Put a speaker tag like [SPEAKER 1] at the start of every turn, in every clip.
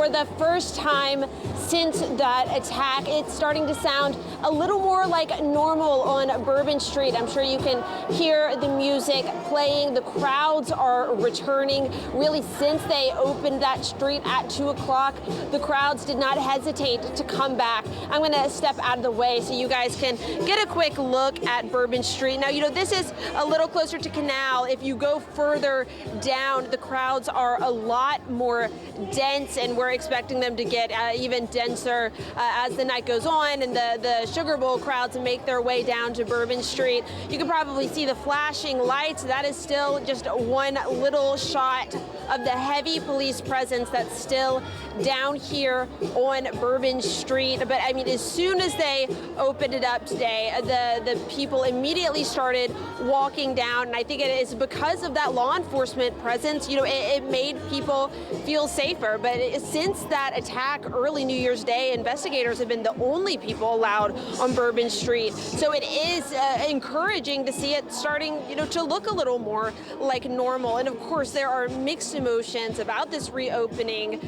[SPEAKER 1] For the first time since that attack, it's starting to sound a little more like normal on Bourbon Street. I'm sure you can hear the music playing. The crowds are returning. Really, since they opened that street at 2 o'clock, the crowds did not hesitate to come back. I'm going to step out of the way so you guys can get a quick look at Bourbon Street. Now, you know, this is a little closer to Canal. If you go further down, the crowds are a lot more dense, and we're expecting them to get even denser as the night goes on and the Sugar Bowl crowds make their way down to Bourbon Street. You can probably see the flashing lights. That is still just one little shot of the heavy police presence that's still down here on Bourbon Street. But I mean, as soon as they opened it up today, the people immediately started walking down, and I think it is because of that law enforcement presence. You know, it made people feel safer. But since that attack early New Year's Day, investigators have been the only people allowed on Bourbon Street. So it is encouraging to see it starting, you know, to look a little more like normal. And of course, there are mixed emotions about this reopening.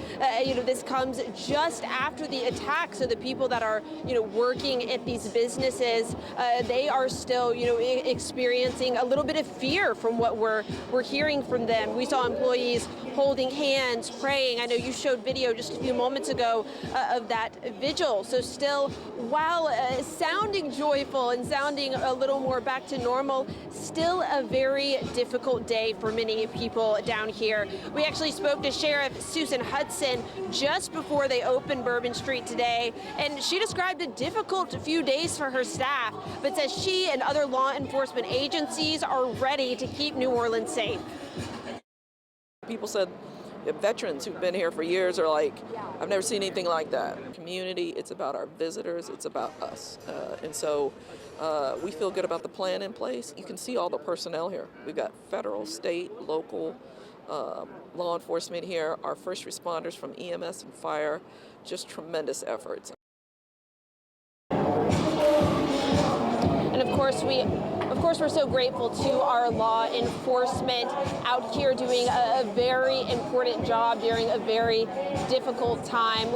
[SPEAKER 1] You know, this comes just after the attack, so the people that are, you know, working at these businesses, they are still, you know, experiencing a little bit of fear from what we're hearing from them. We saw employees holding hands, praying. I know you showed video just a few moments ago of that vigil. So still, while sounding joyful and sounding a little more back to normal, still a very difficult day for many people down here. We actually spoke to Sheriff Susan Hudson just before they opened Bourbon Street today, and she described a difficult few days for her staff, but says she and other law enforcement agencies are ready to keep New Orleans safe.
[SPEAKER 2] People said veterans who've been here for years are like, I've never seen anything like that. Community, it's about our visitors, it's about us. And so we feel good about the plan in place. You can see all the personnel here. We've got federal, state, local law enforcement here, our first responders from EMS and fire, just tremendous efforts.
[SPEAKER 1] And of course, we're so grateful to our law enforcement out here doing a very important job during a very difficult time.